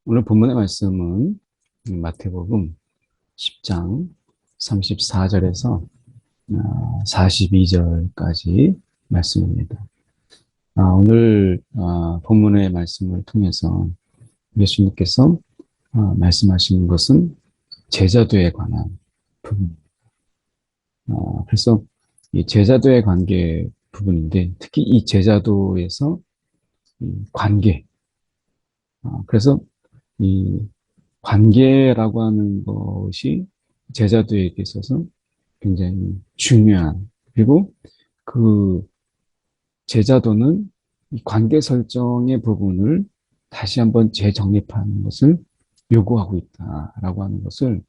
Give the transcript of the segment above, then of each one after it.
오늘 본문의 말씀은 마태복음 10장 34절에서 42절까지 말씀입니다. 오늘 본문의 말씀을 통해서 예수님께서 말씀하시는 것은 제자도에 관한 부분. 그래서 이 제자도의 관계 부분인데 특히 이 제자도에서 이 관계. 그래서 이 관계라고 하는 것이 제자도에게 있어서 굉장히 중요한, 그리고 그 제자도는 이 관계 설정의 부분을 다시 한번 재정립하는 것을 요구하고 있다라고 하는 것을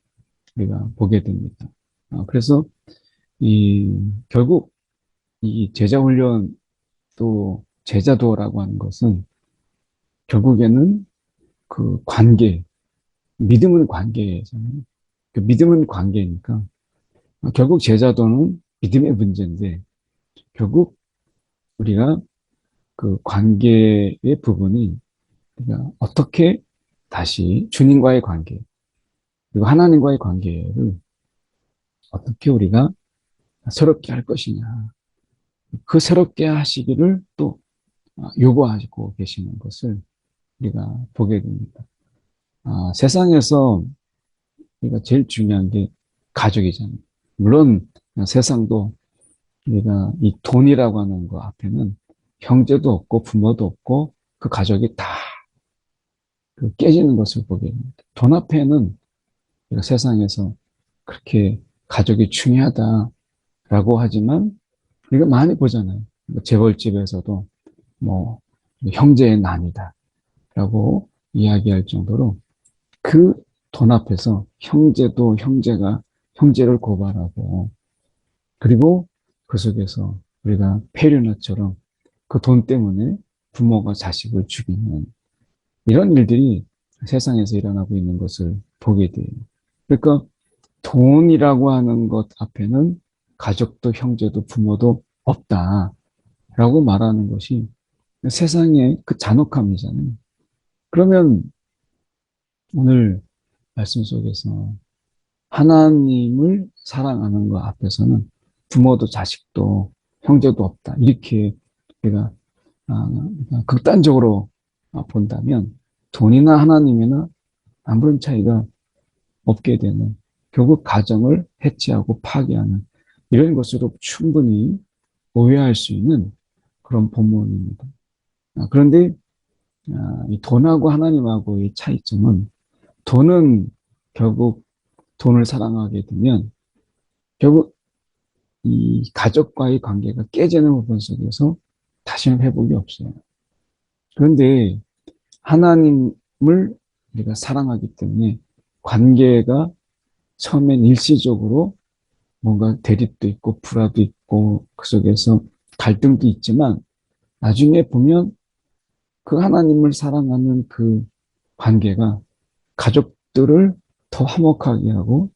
우리가 보게 됩니다. 그래서 결국 이 제자 훈련 또 제자도라고 하는 것은 결국에는 그 관계, 믿음은 관계잖아요. 그 믿음은 관계니까 결국 제자도는 믿음의 문제인데 결국 우리가 그 관계의 부분이 우리가 어떻게 다시 주님과의 관계 그리고 하나님과의 관계를 어떻게 우리가 새롭게 할 것이냐, 그 새롭게 하시기를 또 요구하고 계시는 것을 우리가 보게 됩니다. 세상에서 우리가 제일 중요한 게 가족이잖아요. 물론 세상도 우리가 이 돈이라고 하는 거 앞에는 형제도 없고 부모도 없고 그 가족이 다 깨지는 것을 보게 됩니다. 돈 앞에는 우리가 세상에서 그렇게 가족이 중요하다라고 하지만 우리가 많이 보잖아요. 뭐 재벌집에서도 뭐 형제의 난이다라고 이야기할 정도로 그 돈 앞에서 형제도 형제가 형제를 고발하고, 그리고 그 속에서 우리가 페류나처럼 그 돈 때문에 부모가 자식을 죽이는 이런 일들이 세상에서 일어나고 있는 것을 보게 돼요. 그러니까 돈이라고 하는 것 앞에는 가족도 형제도 부모도 없다라고 말하는 것이 세상의 그 잔혹함이잖아요. 그러면 오늘 말씀 속에서 하나님을 사랑하는 것 앞에서는 부모도 자식도 형제도 없다, 이렇게 우리가 극단적으로 본다면 돈이나 하나님이나 아무런 차이가 없게 되는, 결국 가정을 해체하고 파괴하는 이런 것으로 충분히 오해할 수 있는 그런 본문입니다. 그런데 이 돈하고 하나님하고의 차이점은, 돈은 결국 돈을 사랑하게 되면 결국 이 가족과의 관계가 깨지는 부분 속에서 다시는 회복이 없어요. 그런데 하나님을 우리가 사랑하기 때문에 관계가 처음엔 일시적으로 뭔가 대립도 있고 불화도 있고 그 속에서 갈등도 있지만 나중에 보면 그 하나님을 사랑하는 그 관계가 가족들을 더 화목하게 하고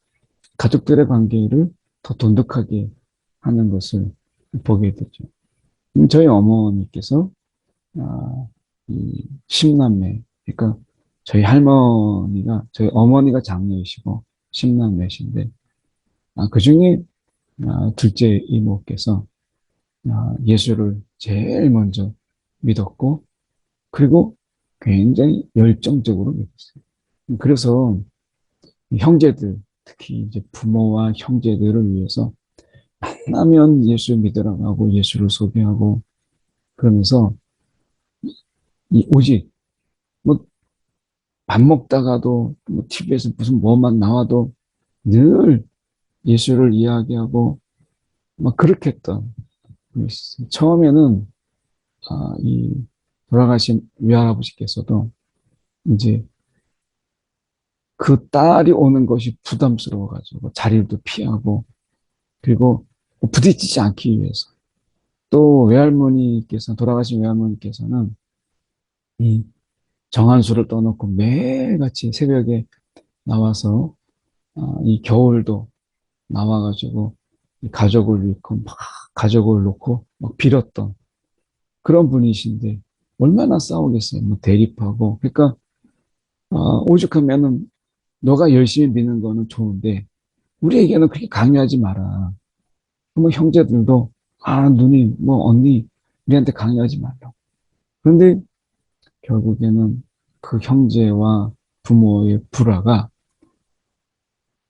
가족들의 관계를 더 돈독하게 하는 것을 보게 되죠. 저희 어머니께서 이 10남매, 그러니까 저희 할머니가, 저희 어머니가 장녀이시고 10남매신데 그 중에 둘째 이모께서 예수를 제일 먼저 믿었고, 그리고 굉장히 열정적으로 믿었어요. 그래서 형제들, 특히 이제 부모와 형제들을 위해서 만나면 예수 믿으라고 하고 예수를 소개하고, 그러면서 오직 뭐 밥 먹다가도 뭐 TV에서 무슨 뭐만 나와도 늘 예수를 이야기하고 막 그렇게 했던. 처음에는 이 돌아가신 외할아버지께서도 이제 그 딸이 오는 것이 부담스러워가지고 자리도 피하고, 그리고 부딪히지 않기 위해서, 또 외할머니께서, 돌아가신 외할머니께서는 이 정한수를 떠놓고 매일같이 새벽에 나와서 이 겨울도 나와가지고 이 가족을 잃고 막 가족을 놓고 막 빌었던 그런 분이신데 얼마나 싸우겠어요. 뭐 대립하고. 그러니까 오죽하면은 너가 열심히 믿는 거는 좋은데 우리에게는 그렇게 강요하지 마라. 뭐 형제들도 누님, 뭐 언니, 우리한테 강요하지 말라. 그런데 결국에는 그 형제와 부모의 불화가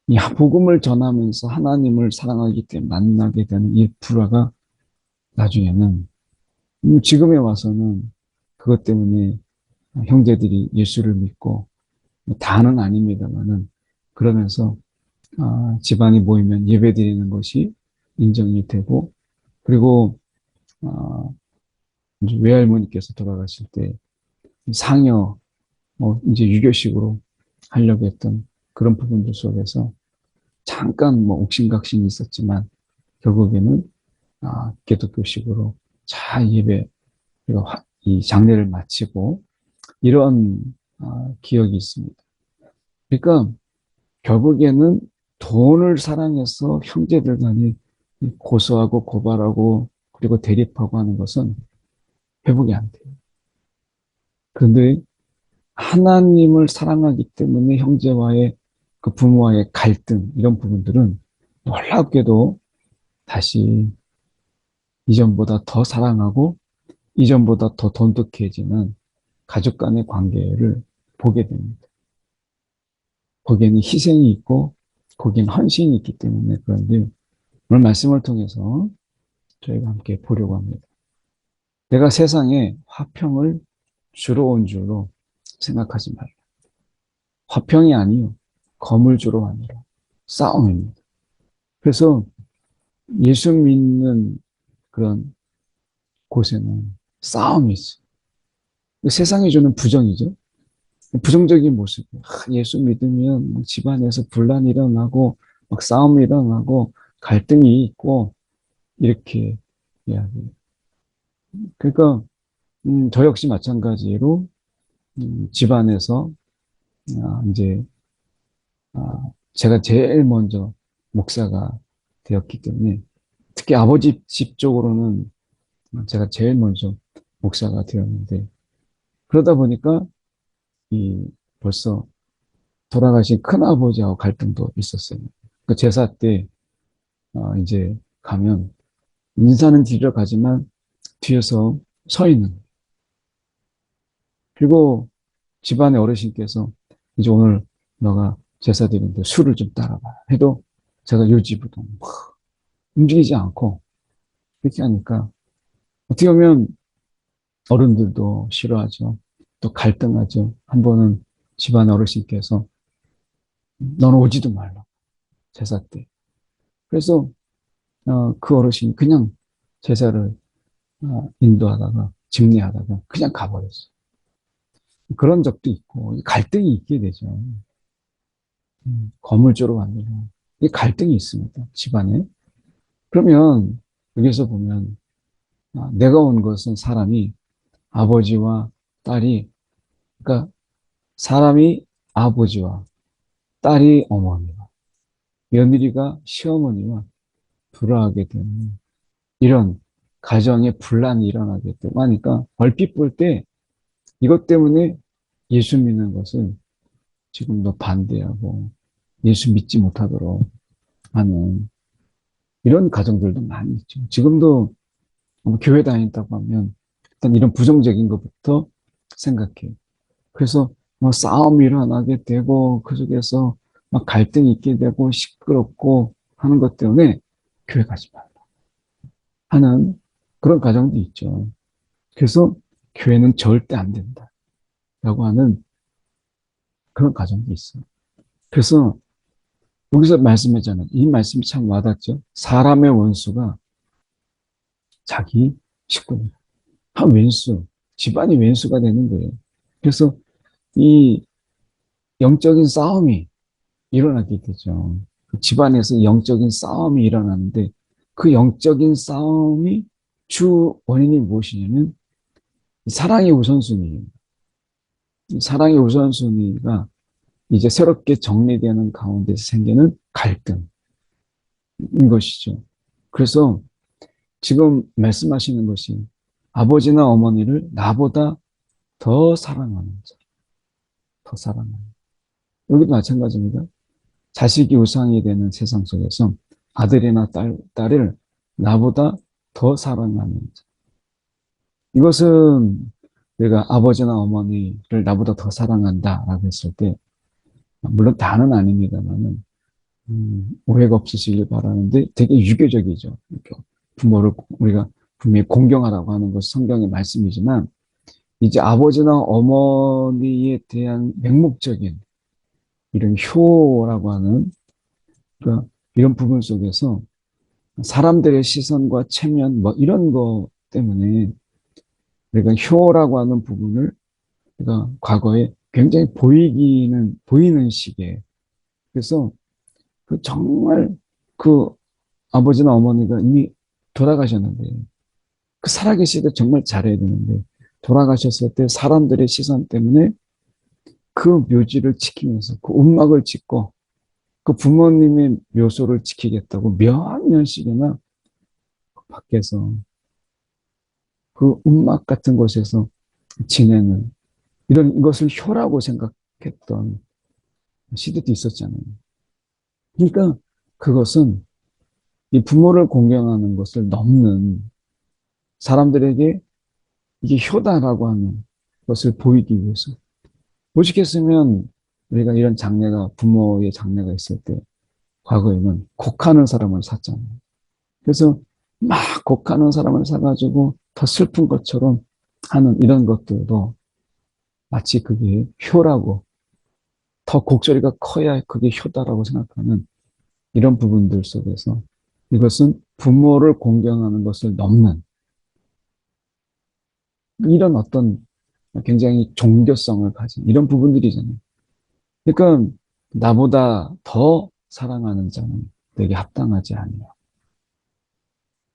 이 복음을 전하면서 하나님을 사랑하기 때문에 만나게 되는 이 불화가 나중에는 지금에 와서는 그것 때문에 형제들이 예수를 믿고 다는 아닙니다만은 그러면서 집안이 모이면 예배드리는 것이 인정이 되고 그리고 이제 외할머니께서 돌아가실 때 상여 이제 유교식으로 하려고 했던 그런 부분들 속에서 잠깐 옥신각신이 있었지만 결국에는 기독교식으로 잘 예배 그리고 이 장례를 마치고 이런 기억이 있습니다. 그러니까 결국에는 돈을 사랑해서 형제들 간에 고소하고 고발하고 그리고 대립하고 하는 것은 회복이 안 돼요. 그런데 하나님을 사랑하기 때문에 형제와의 그 부모와의 갈등 이런 부분들은 놀랍게도 다시 이전보다 더 사랑하고 이전보다 더 돈독해지는 가족 간의 관계를 보게 됩니다. 거기에는 희생이 있고 거기에는 헌신이 있기 때문에 그런데 오늘 말씀을 통해서 저희가 함께 보려고 합니다. 내가 세상에 화평을 주러 온 줄로 생각하지 말라. 화평이 아니요 검을 주러 왔노라. 싸움입니다. 그래서 예수 믿는 그런 곳에는 싸움이 있어요. 세상이 주는 부정이죠. 부정적인 모습. 예수 믿으면 집안에서 분란이 일어나고 막 싸움이 일어나고 갈등이 있고 이렇게 이야기. 그러니까 저 역시 마찬가지로 집안에서 이제 제가 제일 먼저 목사가 되었기 때문에 특히 아버지 집 쪽으로는 제가 제일 먼저 목사가 되었는데 그러다 보니까 이 벌써 돌아가신 큰아버지하고 갈등도 있었어요. 그 제사 때 이제 가면 인사는 드리러 가지만 뒤에서 서 있는. 그리고 집안의 어르신께서 이제 오늘 너가 제사 드리는데 술을 좀 따라봐 해도 제가 요지부동 움직이지 않고 그렇게 하니까 어떻게 보면 어른들도 싫어하죠. 또 갈등하죠. 한 번은 집안 어르신께서 너는 오지도 말라 제사 때. 그래서 그 어르신이 그냥 제사를 인도하다가 집례하다가 그냥 가버렸어요. 그런 적도 있고 갈등이 있게 되죠. 건물주로 만들고 이 갈등이 있습니다. 집안에. 그러면 여기서 보면 내가 온 것은 사람이 아버지와 딸이 그러니까 사람이 아버지와 딸이 어머니와 며느리가 시어머니와 불화하게 되는 이런 가정에 분란이 일어나게 되고 하니까 얼핏 볼 때 이것 때문에 예수 믿는 것을 지금도 반대하고 예수 믿지 못하도록 하는 이런 가정들도 많이 있죠. 지금도 교회 다닌다고 하면 일단 이런 부정적인 것부터 생각해요. 그래서 싸움이 일어나게 되고 그 속에서 막 갈등이 있게 되고 시끄럽고 하는 것 때문에 교회 가지 말라 하는 그런 가정도 있죠. 그래서 교회는 절대 안 된다라고 하는 그런 가정도 있어요. 그래서 여기서 말씀했잖아요. 이 말씀이 참 와닿죠. 사람의 원수가 자기 식구입니다. 한 왼수, 집안이 왼수가 되는 거예요. 그래서 이 영적인 싸움이 일어나게 되죠. 그 집안에서 영적인 싸움이 일어나는데 그 영적인 싸움이 주 원인이 무엇이냐면 사랑의 우선순위예요. 사랑의 우선순위가 이제 새롭게 정리되는 가운데서 생기는 갈등인 것이죠. 그래서 지금 말씀하시는 것이 아버지나 어머니를 나보다 더 사랑하는 자, 더 사랑하는. 여기도 마찬가지입니다. 자식이 우상이 되는 세상 속에서 아들이나 딸을 나보다 더 사랑하는 자. 이것은 내가 아버지나 어머니를 나보다 더 사랑한다라고 했을 때, 물론 다는 아닙니다만은, 오해가 없으시길 바라는데 되게 유교적이죠. 부모를 우리가 분명히 공경하라고 하는 것이 성경의 말씀이지만, 이제 아버지나 어머니에 대한 맹목적인 이런 효라고 하는, 그러니까 이런 부분 속에서 사람들의 시선과 체면 뭐 이런 거 때문에 우리가 효라고 하는 부분을 우리가 과거에 굉장히 보이는 시기에, 그래서 그 정말 그 아버지나 어머니가 이미 돌아가셨는데, 그 살아계실 때 정말 잘해야 되는데 돌아가셨을 때 사람들의 시선 때문에 그 묘지를 지키면서 그 움막을 짓고 그 부모님의 묘소를 지키겠다고 몇 년씩이나 밖에서 그 움막 같은 곳에서 지내는, 이런 것을 효라고 생각했던 시대도 있었잖아요. 그러니까 그것은 이 부모를 공경하는 것을 넘는, 사람들에게 이게 효다라고 하는 것을 보이기 위해서. 오죽했으면 우리가 이런 장래가, 부모의 장래가 있을 때 과거에는 곡하는 사람을 샀잖아요. 그래서 막 곡하는 사람을 사가지고 더 슬픈 것처럼 하는 이런 것들도 마치 그게 효라고, 더 곡소리가 커야 그게 효다라고 생각하는 이런 부분들 속에서, 이것은 부모를 공경하는 것을 넘는 이런 어떤 굉장히 종교성을 가진 이런 부분들이잖아요. 그러니까 나보다 더 사랑하는 자는 내게 합당하지 아니요.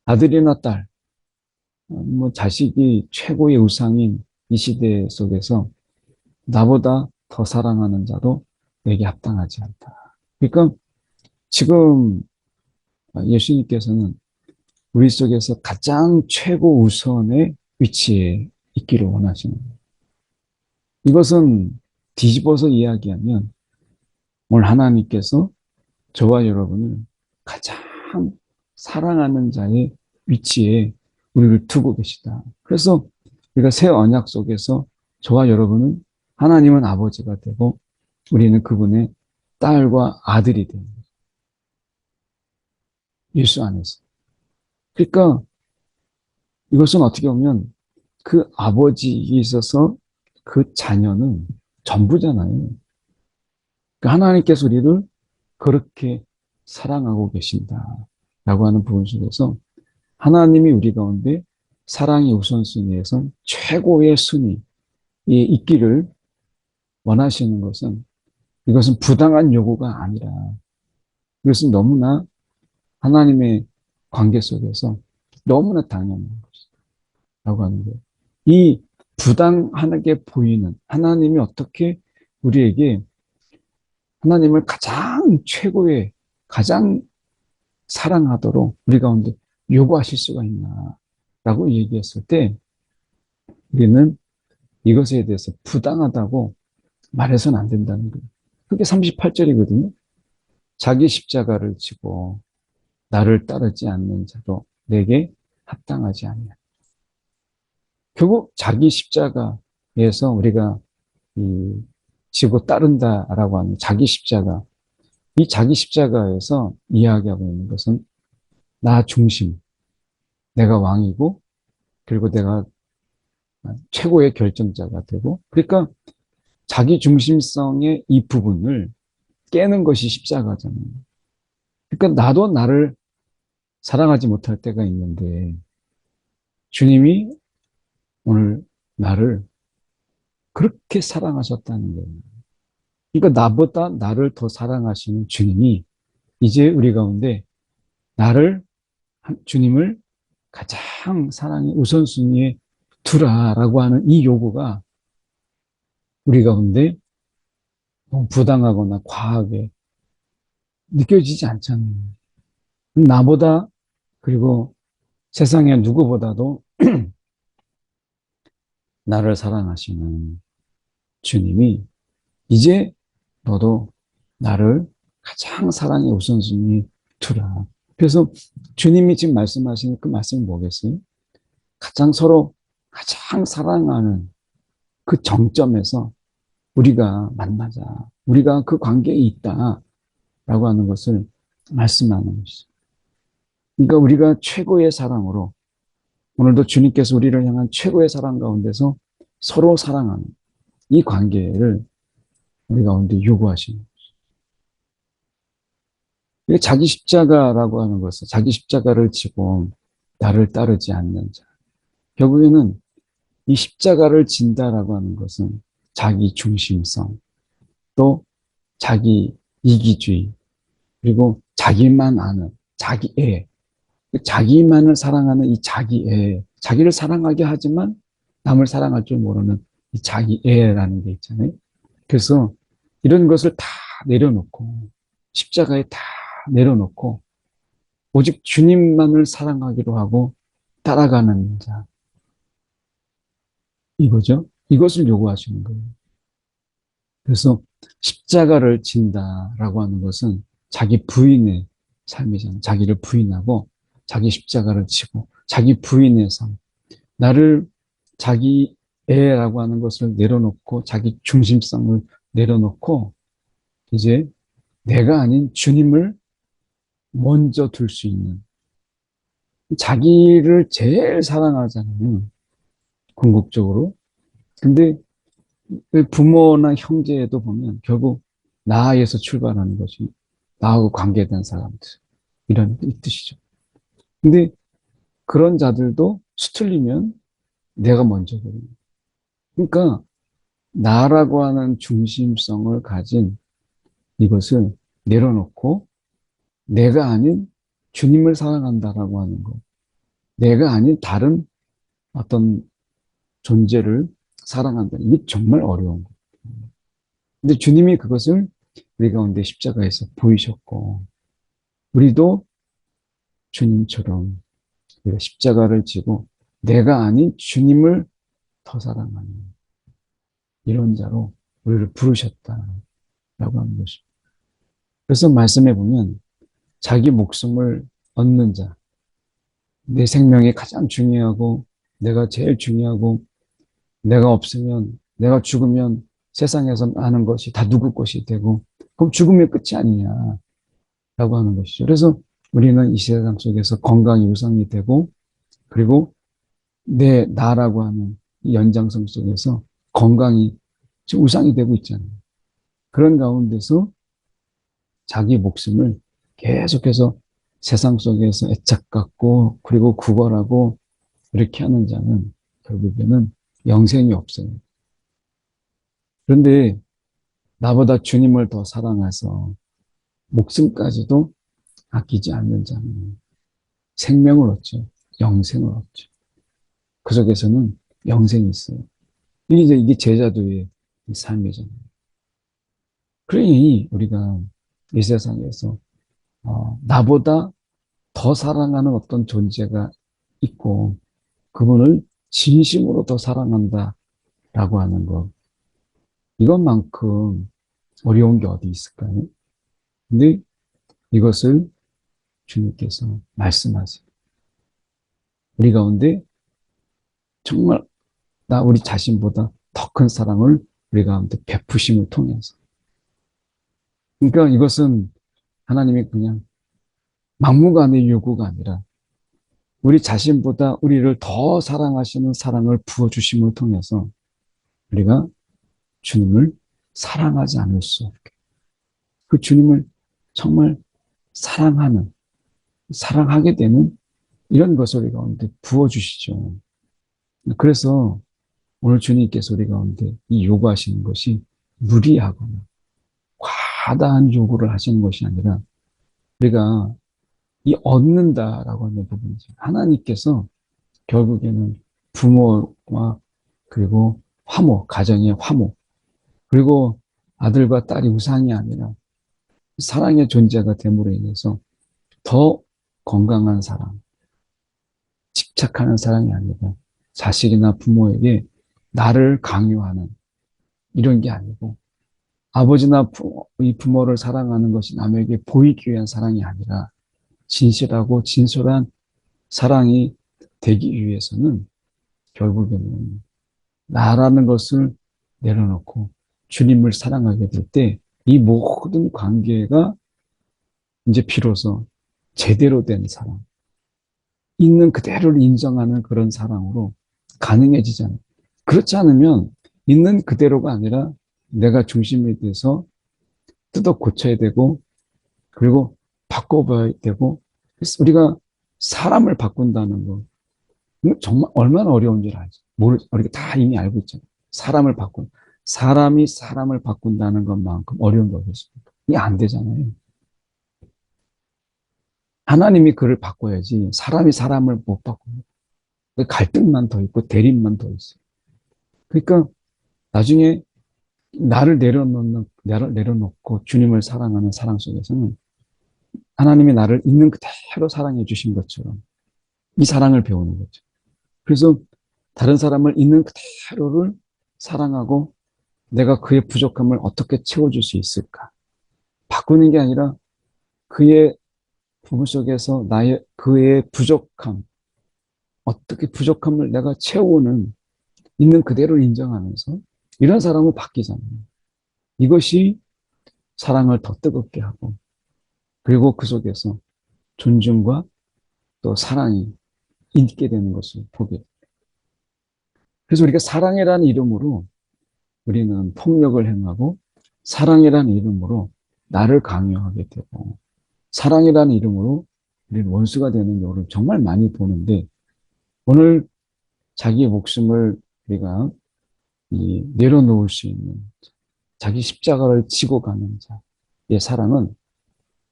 아들이나 딸, 뭐 자식이 최고의 우상인 이 시대 속에서 나보다 더 사랑하는 자도 내게 합당하지 않다. 그러니까 지금 예수님께서는 우리 속에서 가장 최고 우선의 위치에 있기를 원하시는 거예요. 이것은 뒤집어서 이야기하면 오늘 하나님께서 저와 여러분을 가장 사랑하는 자의 위치에 우리를 두고 계시다. 그래서 우리가 새 언약 속에서 저와 여러분은, 하나님은 아버지가 되고 우리는 그분의 딸과 아들이 되는 거죠. 예수 안에서. 그러니까 이것은 어떻게 보면 그 아버지에 있어서 그 자녀는 전부잖아요. 그러니까 하나님께서 우리를 그렇게 사랑하고 계신다라고 하는 부분 속에서 하나님이 우리 가운데 사랑의 우선순위에서 최고의 순위에 있기를 원하시는 것은, 이것은 부당한 요구가 아니라 이것은 너무나 하나님의 관계 속에서 너무나 당연한 것이라고 하는 거예요. 이 부당하게 보이는 하나님이 어떻게 우리에게 하나님을 가장 최고의, 가장 사랑하도록 우리 가운데 요구하실 수가 있나라고 얘기했을 때, 우리는 이것에 대해서 부당하다고 말해서는 안 된다는 거예요. 그게 38절이거든요. 자기 십자가를 지고 나를 따르지 않는 자도 내게 합당하지 아니야. 결국 자기 십자가에서 우리가 이 지고 따른다라고 하는 자기 십자가, 이 자기 십자가에서 이야기하고 있는 것은 나 중심, 내가 왕이고, 그리고 내가 최고의 결정자가 되고, 그러니까 자기 중심성의 이 부분을 깨는 것이 십자가잖아요. 그러니까 나도 나를 사랑하지 못할 때가 있는데 주님이 오늘 나를 그렇게 사랑하셨다는 거예요. 그러니까 나보다 나를 더 사랑하시는 주님이 이제 우리 가운데 나를, 주님을 가장 사랑의 우선순위에 두라라고 하는 이 요구가 우리 가운데 너무 부당하거나 과하게 느껴지지 않잖아요. 나보다, 그리고 세상의 누구보다도 나를 사랑하시는 주님이 이제 너도 나를 가장 사랑의 우선순위 두라. 그래서 주님이 지금 말씀하시는 그 말씀이 뭐겠어요? 서로 가장 사랑하는 그 정점에서 우리가 만나자. 우리가 그 관계에 있다라고 하는 것을 말씀하는 것이죠. 그러니까 우리가 최고의 사랑으로 오늘도 주님께서 우리를 향한 최고의 사랑 가운데서 서로 사랑하는 이 관계를 우리 가운데 요구하시는 거죠. 자기 십자가라고 하는 것은 자기 십자가를 지고 나를 따르지 않는 자. 결국에는 이 십자가를 진다라고 하는 것은 자기 중심성, 또 자기 이기주의, 그리고 자기만 아는 자기애, 자기만을 사랑하는 이 자기애, 자기를 사랑하게 하지만 남을 사랑할 줄 모르는 이 자기애라는 게 있잖아요. 그래서 이런 것을 다 내려놓고 십자가에 다 내려놓고 오직 주님만을 사랑하기로 하고 따라가는 자, 이거죠. 이것을 요구하시는 거예요. 그래서 십자가를 진다라고 하는 것은 자기 부인의 삶이잖아요. 자기를 부인하고 자기 십자가를 지고 자기 부인의 삶. 나를 자기 애라고 하는 것을 내려놓고 자기 중심성을 내려놓고 이제 내가 아닌 주님을 먼저 둘 수 있는 자기를 제일 사랑하잖아요. 궁극적으로. 근데 부모나 형제에도 보면 결국 나에서 출발하는 것이 나하고 관계된 사람들. 이런 이 뜻이죠. 근데 그런 자들도 수틀리면 내가 먼저거든요. 그러니까 나라고 하는 중심성을 가진 이것을 내려놓고 내가 아닌 주님을 사랑한다라고 하는 것. 내가 아닌 다른 어떤 존재를 사랑한다. 이게 정말 어려운 거예요. 근데 주님이 그것을 우리 가운데 십자가에서 보이셨고, 우리도 주님처럼 우리가 십자가를 지고 내가 아닌 주님을 더 사랑하는 이런 자로 우리를 부르셨다라고 하는 것입니다. 그래서 말씀해 보면 자기 목숨을 얻는 자, 내 생명이 가장 중요하고 내가 제일 중요하고 내가 없으면 내가 죽으면 세상에서 아는 것이 다 누구 것이 되고 그럼 죽으면 끝이 아니냐라고 하는 것이죠. 그래서 우리는 이 세상 속에서 건강이 우상이 되고 그리고 내 나라고 하는 이 연장성 속에서 건강이 지금 우상이 되고 있잖아요. 그런 가운데서 자기 목숨을 계속해서 세상 속에서 애착 갖고 그리고 구걸하고 이렇게 하는 자는 결국에는 영생이 없어요. 그런데 나보다 주님을 더 사랑해서 목숨까지도 아끼지 않는 자는 생명을 얻죠. 영생을 얻죠. 그 속에서는 영생이 있어요. 이게 제자도의 삶이잖아요. 그러니 우리가 이 세상에서 나보다 더 사랑하는 어떤 존재가 있고 그분을 진심으로 더 사랑한다라고 하는 것. 이것만큼 어려운 게 어디 있을까요? 근데 이것을 주님께서 말씀하세요. 우리 가운데 정말 우리 자신보다 더 큰 사랑을 우리 가운데 베푸심을 통해서. 그러니까 이것은 하나님이 그냥 막무가내 요구가 아니라 우리 자신보다 우리를 더 사랑하시는 사랑을 부어주심을 통해서 우리가 주님을 사랑하지 않을 수 없게. 그 주님을 정말 사랑하게 되는 이런 것을 우리 가운데 부어주시죠. 그래서 오늘 주님께서 우리 가운데 이 요구하시는 것이 무리하거나 과다한 요구를 하시는 것이 아니라 우리가 이 얻는다라고 하는 부분이죠. 하나님께서 결국에는 부모와 그리고 화모, 가정의 화모, 그리고 아들과 딸이 우상이 아니라 사랑의 존재가 됨으로 인해서 더 건강한 사랑, 집착하는 사랑이 아니고 자식이나 부모에게 나를 강요하는 이런 게 아니고 아버지나 이 부모를 사랑하는 것이 남에게 보이기 위한 사랑이 아니라 진실하고 진솔한 사랑이 되기 위해서는 결국에는 나라는 것을 내려놓고 주님을 사랑하게 될 때 이 모든 관계가 이제 비로소 제대로 된 사랑, 있는 그대로를 인정하는 그런 사랑으로 가능해지잖아요. 그렇지 않으면 있는 그대로가 아니라 내가 중심이 돼서 뜯어 고쳐야 되고, 그리고 바꿔봐야 되고, 우리가 사람을 바꾼다는 거 정말 얼마나 어려운 줄 알지. 우리가 다 이미 알고 있잖아요. 사람이 사람을 바꾼다는 것만큼 어려운 게 어딨습니까? 이게 안 되잖아요. 하나님이 그를 바꿔야지 사람이 사람을 못 바꿔요. 갈등만 더 있고 대립만 더 있어요. 그러니까 나중에 나를 내려놓고 주님을 사랑하는 사랑 속에서는 하나님이 나를 있는 그대로 사랑해 주신 것처럼 이 사랑을 배우는 거죠. 그래서 다른 사람을 있는 그대로를 사랑하고 내가 그의 부족함을 어떻게 채워줄 수 있을까? 바꾸는 게 아니라 그의 부분 속에서 그의 부족함, 어떻게 부족함을 내가 채우는 있는 그대로 인정하면서 이런 사람은 바뀌잖아요. 이것이 사랑을 더 뜨겁게 하고 그리고 그 속에서 존중과 또 사랑이 있게 되는 것을 보게 돼요. 그래서 우리가 사랑이라는 이름으로 우리는 폭력을 행하고 사랑이라는 이름으로 나를 강요하게 되고 사랑이라는 이름으로 우리는 원수가 되는 경우를 정말 많이 보는데 오늘 자기의 목숨을 우리가 내려놓을 수 있는 자기 십자가를 지고 가는 자의 사랑은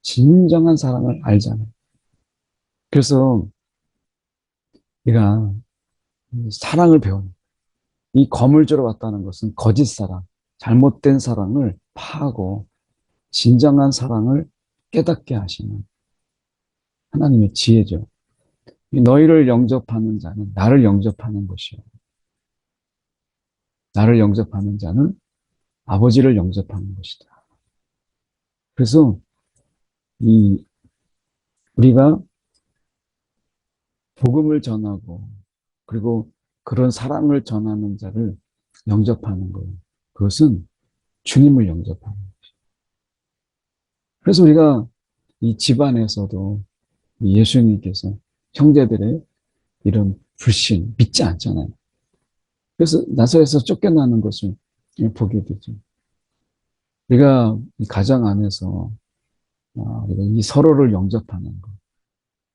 진정한 사랑을 알잖아요. 그래서 우리가 사랑을 배우는 이 거물주로 왔다는 것은 거짓 사랑, 잘못된 사랑을 파하고 진정한 사랑을 깨닫게 하시는 하나님의 지혜죠. 너희를 영접하는 자는 나를 영접하는 것이요. 나를 영접하는 자는 아버지를 영접하는 것이다. 그래서 우리가 복음을 전하고 그리고 그런 사랑을 전하는 자를 영접하는 것. 그것은 주님을 영접하는 것이죠. 그래서 우리가 이 집안에서도 예수님께서 형제들의 이런 불신, 믿지 않잖아요. 그래서 나사렛에서 쫓겨나는 것을 보게 되죠. 우리가 이 가정 안에서 우리가 이 서로를 영접하는 것.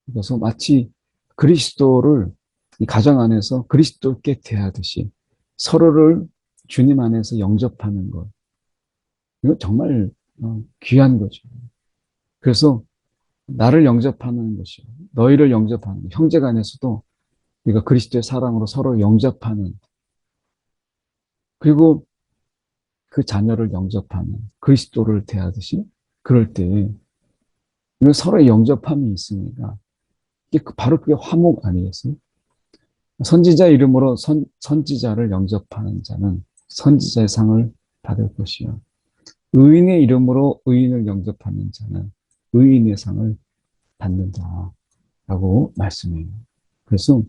그래서 마치 그리스도를 이 가정 안에서 그리스도께 대하듯이 서로를 주님 안에서 영접하는 것. 이거 정말 귀한 거죠. 그래서 나를 영접하는 것이요. 너희를 영접하는 것. 형제 간에서도 우리가 그리스도의 사랑으로 서로 영접하는 그리고 그 자녀를 영접하는 그리스도를 대하듯이 그럴 때 서로의 영접함이 있으니까 이게 바로 그게 화목 아니겠어요? 선지자 이름으로 선지자를 영접하는 자는 선지자의 상을 받을 것이요. 의인의 이름으로 의인을 영접하는 자는 의인의 상을 받는다라고 말씀해요. 그래서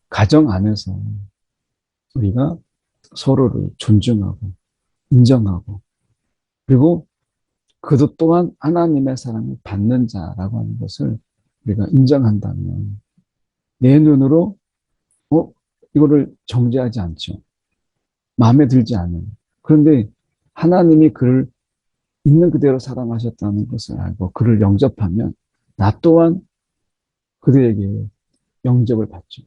가정 안에서 우리가 서로를 존중하고 인정하고 그리고 그도 또한 하나님의 사랑을 받는 자라고 하는 것을 우리가 인정한다면 내 눈으로 이거를 정죄하지 않죠. 마음에 들지 않는. 그런데 하나님이 그를 있는 그대로 사랑하셨다는 것을 알고 그를 영접하면 나 또한 그들에게 영접을 받죠.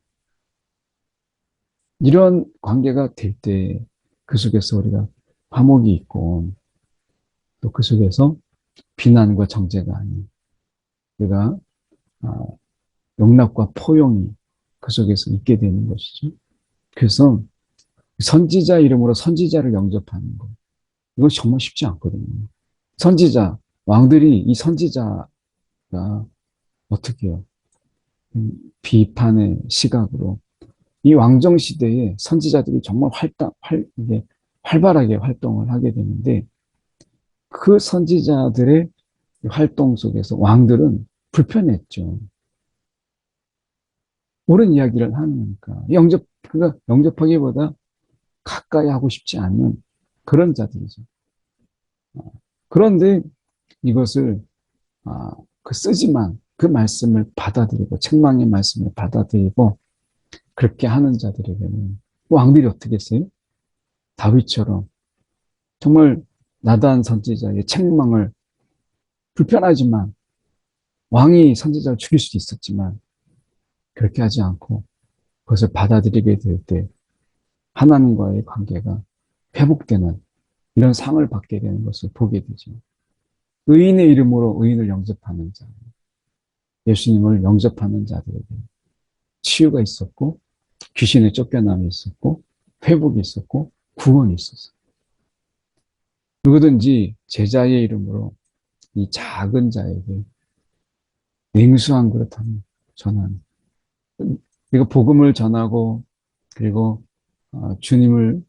이런 관계가 될 때 그 속에서 우리가 화목이 있고 또 그 속에서 비난과 정죄가 아닌 우리가 용납과 포용이 그 속에서 있게 되는 것이죠. 그래서 선지자 이름으로 선지자를 영접하는 것. 이거 정말 쉽지 않거든요. 선지자, 왕들이 이 선지자가 어떻게 해요? 비판의 시각으로 이 왕정 시대에 선지자들이 정말 이게 활발하게 활동을 하게 되는데 그 선지자들의 활동 속에서 왕들은 불편했죠. 옳은 이야기를 하니까 그가 영접하기보다 가까이 하고 싶지 않는 그런 자들이죠. 그런데 이것을 그 쓰지만 그 말씀을 받아들이고 책망의 말씀을 받아들이고 그렇게 하는 자들에게는 왕들이 어떻게 했어요? 다윗처럼 정말 나단 선지자의 책망을 불편하지만 왕이 선지자를 죽일 수도 있었지만 그렇게 하지 않고 그것을 받아들이게 될 때 하나님과의 관계가 회복되는 이런 상을 받게 되는 것을 보게 되죠. 의인의 이름으로 의인을 영접하는 자, 예수님을 영접하는 자들에게 치유가 있었고 귀신의 쫓겨남이 있었고 회복이 있었고 구원이 있었어요. 누구든지 제자의 이름으로 이 작은 자에게 냉수한 그릇 하나 전하는 그리고 복음을 전하고 그리고 주님을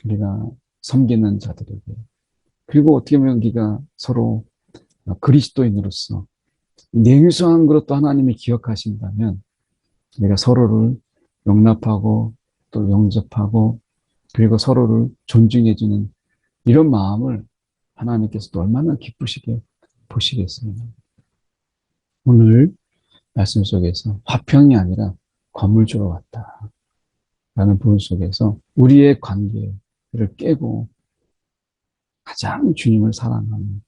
우리가 섬기는 자들에게 그리고 어떻게 보면 우리가 서로 그리스도인으로서 냉수한 그릇도 하나님이 기억하신다면 우리가 서로를 용납하고 또 영접하고 그리고 서로를 존중해주는 이런 마음을 하나님께서도 얼마나 기쁘시게 보시겠습니까? 오늘 말씀 속에서 화평이 아니라 건물주로 왔다. 라는 부분 속에서 우리의 관계를 깨고 가장 주님을 사랑하는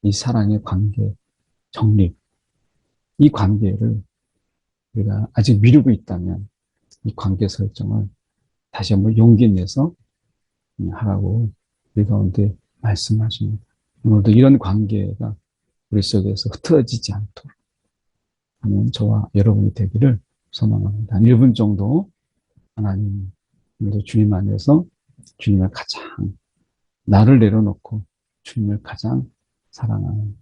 이 사랑의 관계, 정립, 이 관계를 우리가 아직 미루고 있다면 이 관계 설정을 다시 한번 용기 내서 하라고 우리 가운데 말씀하십니다. 오늘도 이런 관계가 우리 속에서 흐트러지지 않도록 하는 저와 여러분이 되기를 소망합니다. 한 1분 정도 하나님, 오늘도 주님 안에서 주님을 가장 나를 내려놓고 주님을 가장 사랑하는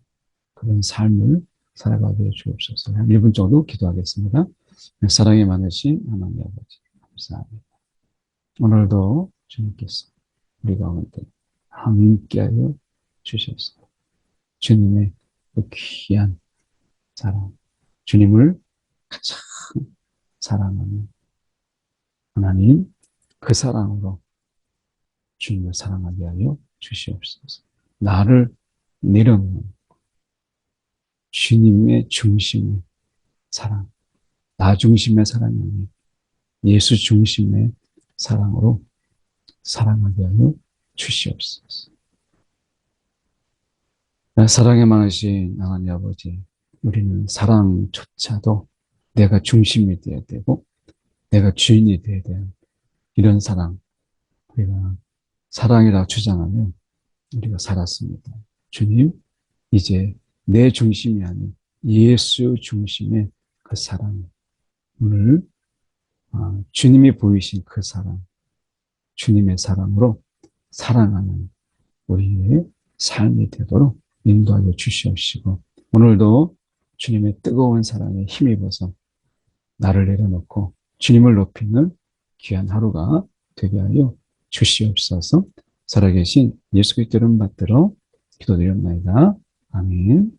그런 삶을 살아가게 해 주옵소서. 한 1분 정도 기도하겠습니다. 사랑이 많으신 하나님 아버지 감사합니다. 오늘도 주님께서 우리 가운데 함께하여 주셨습니다. 주님의 그 귀한 사랑, 주님을 가장 사랑하는 하나님 그 사랑으로 주님을 사랑하게 하여 주시옵소서. 나를 내려놓는 주님의 중심의 사랑, 나 중심의 사랑이 아닌 예수 중심의 사랑으로 사랑하게 하여 주시옵소서. 사랑에 많으신 하나님 아버지, 우리는 사랑조차도 내가 중심이 되어야 되고 내가 주인이 되어야 되는 이런 사랑, 우리가 사랑이라 주장하면 우리가 살았습니다. 주님, 이제 내 중심이 아닌 예수 중심의 그 사랑, 오늘 주님이 보이신 그 사랑, 주님의 사랑으로 사랑하는 우리의 삶이 되도록 인도하여 주시옵시고 오늘도 주님의 뜨거운 사랑에 힘입어서 나를 내려놓고 주님을 높이는 귀한 하루가 되게 하여 주시옵소서. 살아계신 예수 그리스도 이름 받들어 기도드렸나이다. 아멘.